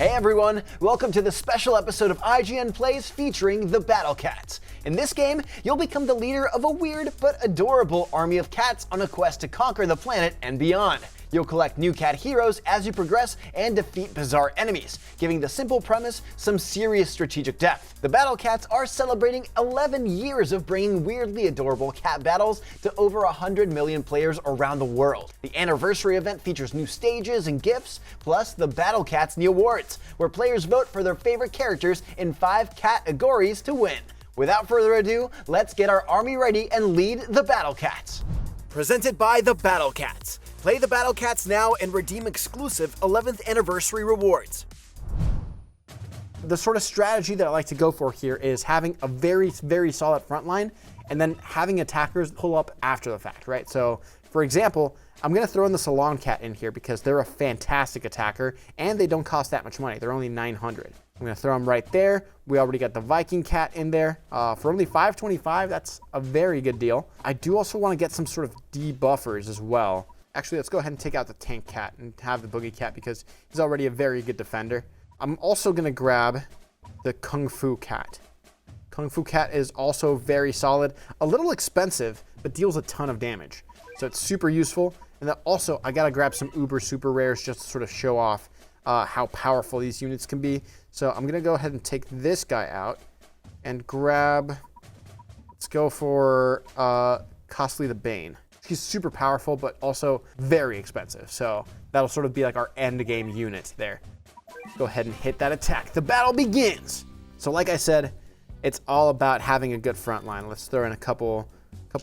Hey everyone, welcome to the special episode of IGN Plays featuring the Battle Cats. In this game, you'll become the leader of a weird but adorable army of cats on a quest to conquer the planet and beyond. You'll collect new cat heroes as you progress and defeat bizarre enemies, giving the simple premise some serious strategic depth. The Battle Cats are celebrating 11 years of bringing weirdly adorable cat battles to over 100 million players around the world. The anniversary event features new stages and gifts, plus the Battle Cats new awards, where players vote for their favorite characters in 5 categories to win. Without further ado, let's get our army ready and lead the Battle Cats. Presented by the Battle Cats. Play the Battle Cats now and redeem exclusive 11th anniversary rewards. The sort of strategy that I like to go for here is having a very solid front line and then having attackers pull up after the fact, right? So, for example, I'm going to throw in the Salon Cat in here because they're a fantastic attacker and they don't cost that much money. They're only 900. I'm going to throw them right there. We already got the Viking Cat in there. For only 525, that's a very good deal. I do also want to get some sort of debuffers as well. Actually, let's go ahead and take out the Tank Cat and have the Boogie Cat because he's already a very good defender. I'm also going to grab the Kung Fu Cat. Kung Fu Cat is also very solid. A little expensive, but deals a ton of damage. So it's super useful. And then also, I got to grab some uber super rares just to sort of show off how powerful these units can be. So I'm going to go ahead and take this guy out and grab, let's go for Costly the Bane. He's super powerful, but also very expensive. So that'll sort of be like our end game unit there. Go ahead and hit that attack. The battle begins. So like I said, it's all about having a good front line. Let's throw in a couple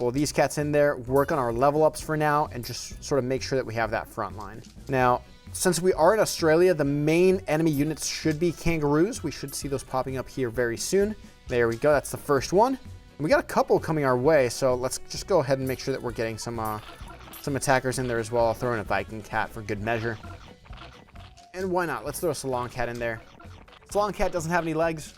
of these cats in there, work on our level ups for now, and just sort of make sure that we have that front line. Now, since we are in Australia, the main enemy units should be kangaroos. We should see those popping up here very soon. There we go. That's the first one. We got a couple coming our way, so let's just go ahead and make sure that we're getting some attackers in there as well. I'll throw in a Viking Cat for good measure. And why not? Let's throw a Salon Cat in there. Salon Cat doesn't have any legs.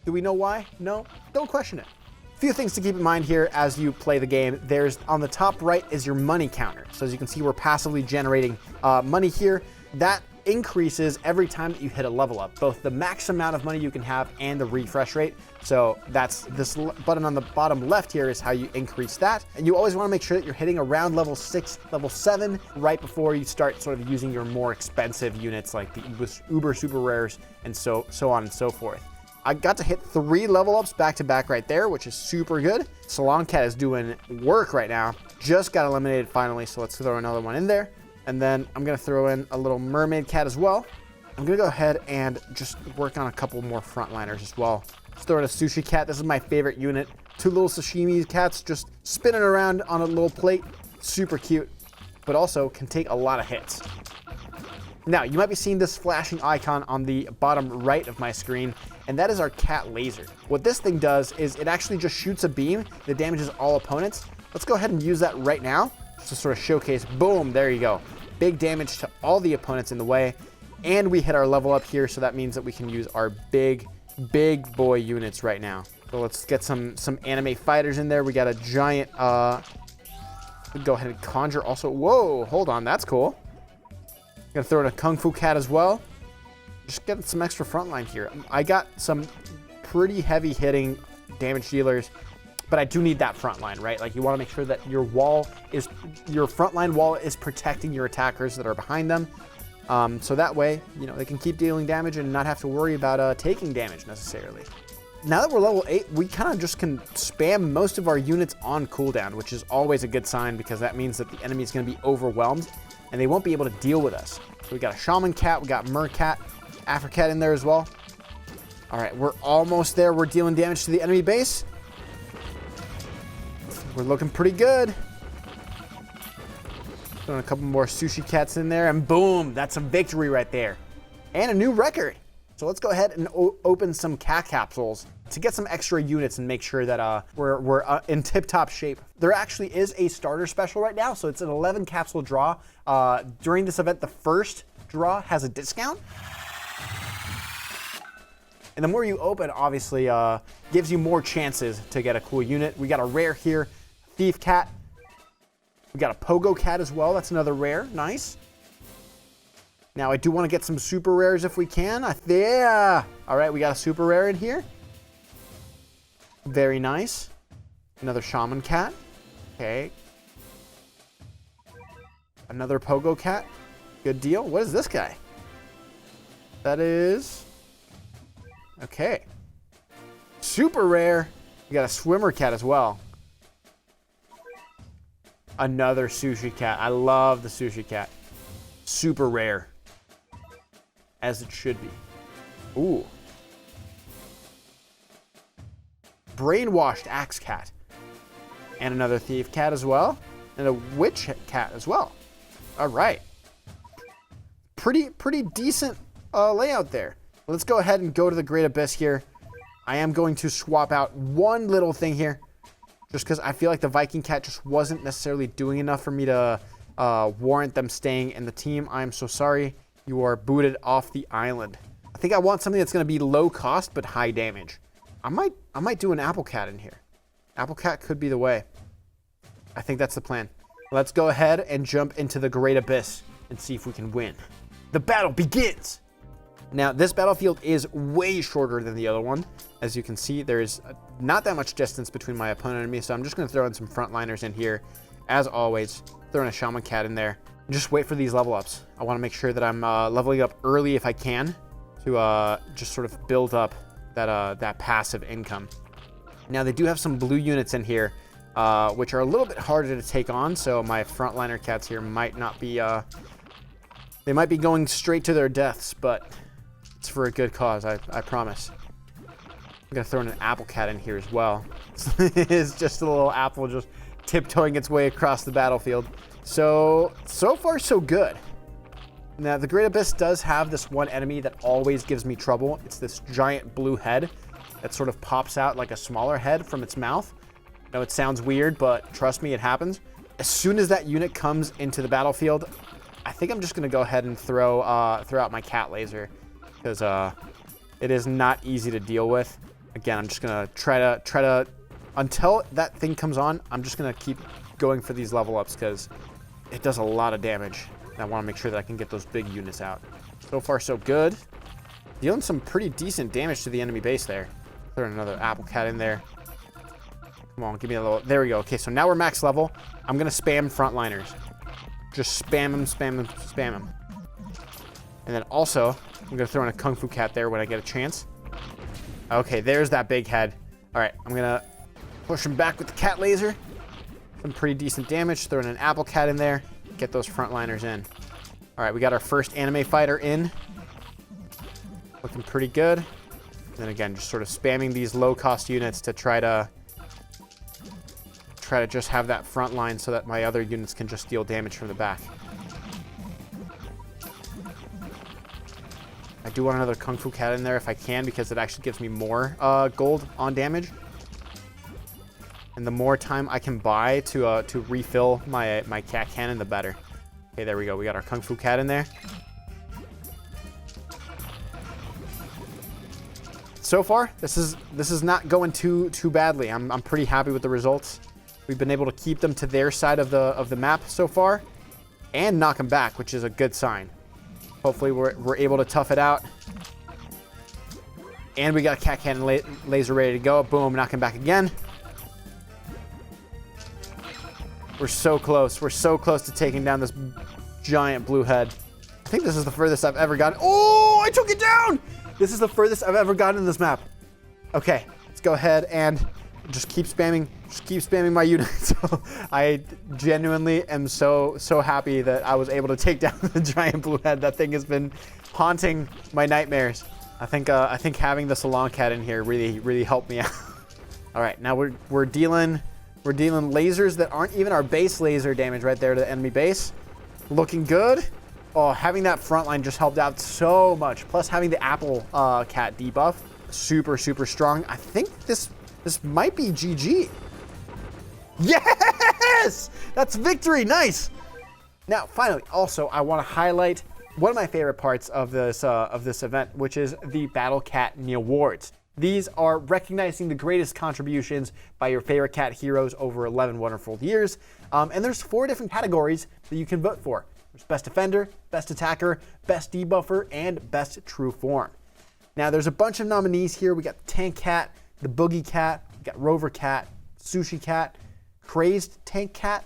Do we know why? No? Don't question it. A few things to keep in mind here as you play the game. There's on the top right is your money counter. So as you can see, we're passively generating money here. That increases every time that you hit a level up, both the max amount of money you can have and the refresh rate. So that's this button on the bottom left here is how you increase that. And you always want to make sure that you're hitting around level 6, level 7 right before you start sort of using your more expensive units like the uber super rares and so on and so forth. I got to hit 3 level ups back to back right there, which is super good. Salon Cat is doing work right now. Just got eliminated finally, so let's throw another one in there. And then I'm going to throw in a little Mermaid Cat as well. I'm going to go ahead and just work on a couple more frontliners as well. Let's throw in a Sushi Cat. This is my favorite unit. 2 little sashimi cats just spinning around on a little plate. Super cute, but also can take a lot of hits. Now, you might be seeing this flashing icon on the bottom right of my screen, and that is our cat laser. What this thing does is it actually just shoots a beam that damages all opponents. Let's go ahead and use that right now just to sort of showcase. Boom, there you go. Big damage to all the opponents in the way, and we hit our level up here, so that means that we can use our big boy units right now. So let's get some anime fighters in there. We got a giant, go ahead and conjure also. Whoa, hold on, that's cool. Gonna throw in a Kung Fu Cat as well. Just getting some extra frontline here. I got some pretty heavy hitting damage dealers, but I do need that front line, right? Like you want to make sure that your frontline wall is protecting your attackers that are behind them. So that way, you know, they can keep dealing damage and not have to worry about taking damage necessarily. Now that we're level 8, we kind of just can spam most of our units on cooldown, which is always a good sign because that means that the enemy is going to be overwhelmed and they won't be able to deal with us. So we got a Shaman Cat, we got Mer Cat, Afro Cat in there as well. All right, we're almost there. We're dealing damage to the enemy base. We're looking pretty good. Throwing a couple more Sushi Cats in there, and boom, that's a victory right there. And a new record. So let's go ahead and open some cat capsules to get some extra units and make sure that we're in tip-top shape. There actually is a starter special right now, so it's an 11 capsule draw. During this event, the first draw has a discount. And the more you open, obviously, gives you more chances to get a cool unit. We got a rare here, Thief Cat. We got a Pogo Cat as well. That's another rare. Nice. Now, I do want to get some super rares if we can. Yeah. All right, we got a super rare in here. Very nice. Another shaman cat. Okay. Another pogo cat. Good deal. What is this guy? That is... Okay. Super rare. We got a swimmer cat as well. Another sushi cat. I love the sushi cat. Super rare. As it should be. Ooh. Brainwashed axe cat. And another thief cat as well. And a witch cat as well. All right. Pretty decent layout there. Let's go ahead and go to the Great Abyss here. I am going to swap out one little thing here. Just because I feel like the Viking cat just wasn't necessarily doing enough for me to warrant them staying in the team. I am so sorry. You are booted off the island. I think I want something that's going to be low cost but high damage. I might do an apple cat in here. Apple cat could be the way. I think that's the plan. Let's go ahead and jump into the Great Abyss and see if we can win. The battle begins! Now, this battlefield is way shorter than the other one. As you can see, there's not that much distance between my opponent and me, so I'm just going to throw in some frontliners in here. As always, throwing a shaman cat in there. Just wait for these level ups. I want to make sure that I'm leveling up early if I can to just sort of build up that passive income. Now, they do have some blue units in here, which are a little bit harder to take on, so my frontliner cats here might not be... they might be going straight to their deaths, but it's for a good cause, I promise. I'm going to throw in an apple cat in here as well. It's just a little apple just tiptoeing its way across the battlefield. So far, so good. Now, the Great Abyss does have this one enemy that always gives me trouble. It's this giant blue head that sort of pops out like a smaller head from its mouth. I know it sounds weird, but trust me, it happens. As soon as that unit comes into the battlefield, I think I'm just going to go ahead and throw out my cat laser, because it is not easy to deal with. Again, I'm just going to try to, until that thing comes on, I'm just going to keep going for these level ups, because it does a lot of damage. And I want to make sure that I can get those big units out. So far, so good. Dealing some pretty decent damage to the enemy base there. Throw another apple cat in there. Come on, give me a little... There we go. Okay, so now we're max level. I'm going to spam frontliners. Just spam them, spam them, spam them. And then also, I'm going to throw in a Kung Fu cat there when I get a chance. Okay, there's that big head. All right, I'm going to push him back with the cat laser. Some pretty decent damage. Throw in an apple cat in there. Get those frontliners in. All right, we got our first anime fighter in. Looking pretty good. And then again, just sort of spamming these low-cost units to try to just have that front line so that my other units can just deal damage from the back. I do want another Kung Fu cat in there if I can, because it actually gives me more gold on damage. And the more time I can buy to refill my cat cannon, the better. Okay, there we go. We got our Kung Fu cat in there. So far, this is not going too badly. I'm pretty happy with the results. We've been able to keep them to their side of the map so far, and knock them back, which is a good sign. Hopefully, we're able to tough it out. And we got a cat cannon laser ready to go. Boom, knock him back again. We're so close. We're so close to taking down this giant blue head. I think this is the furthest I've ever gotten. Oh, I took it down! This is the furthest I've ever gotten in this map. Okay, let's go ahead and just keep spamming my units. I genuinely am so happy that I was able to take down the giant blue head. That thing has been haunting my nightmares. I think having the Salon cat in here really helped me out. All right, now we're dealing lasers that aren't even our base laser damage right there to the enemy base. Looking good. Oh, having that front line just helped out so much. Plus having the apple cat debuff, super strong. I think this might be GG. Yes! That's victory. Nice. Now, finally, also, I want to highlight one of my favorite parts of this event, which is the Battle Cat awards. These are recognizing the greatest contributions by your favorite cat heroes over 11 wonderful years. And there's 4 different categories that you can vote for. There's best defender, best attacker, best debuffer, and best true form. Now there's a bunch of nominees here. We got Tank Cat, the Boogie Cat, we got Rover Cat, Sushi Cat, Crazed Tank Cat.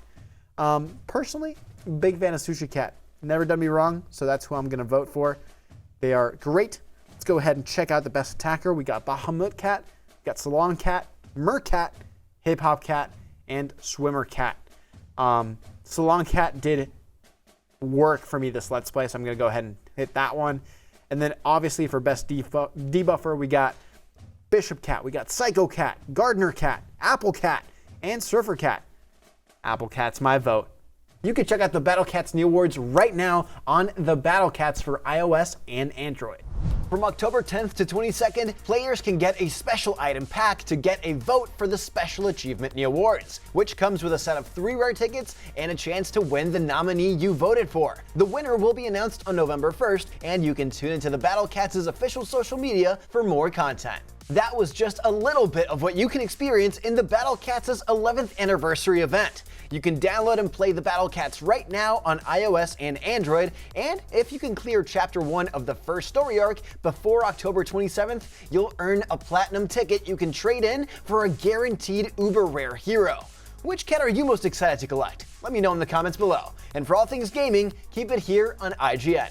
Personally, big fan of Sushi Cat. Never done me wrong, so that's who I'm going to vote for. They are great. Let's go ahead and check out the best attacker. We got Bahamut Cat, we got Salon Cat, Mercat, Hip Hop Cat, and Swimmer Cat. Salon Cat did work for me this Let's Play, so I'm going to go ahead and hit that one. And then obviously for best debuffer, we got Bishop Cat, we got Psycho Cat, Gardener Cat, Apple Cat, and Surfer Cat. Apple Cat's my vote. You can check out the Battle Cats new awards right now on the Battle Cats for iOS and Android. From October 10th to 22nd, players can get a special item pack to get a vote for the Special Achievement Knee Awards, which comes with a set of 3 rare tickets and a chance to win the nominee you voted for. The winner will be announced on November 1st, and you can tune into the Battle Cats' official social media for more content. That was just a little bit of what you can experience in the Battle Cats' 11th anniversary event. You can download and play the Battle Cats right now on iOS and Android, and if you can clear Chapter 1 of the first story arc before October 27th, you'll earn a platinum ticket you can trade in for a guaranteed uber rare hero. Which cat are you most excited to collect? Let me know in the comments below. And for all things gaming, keep it here on IGN.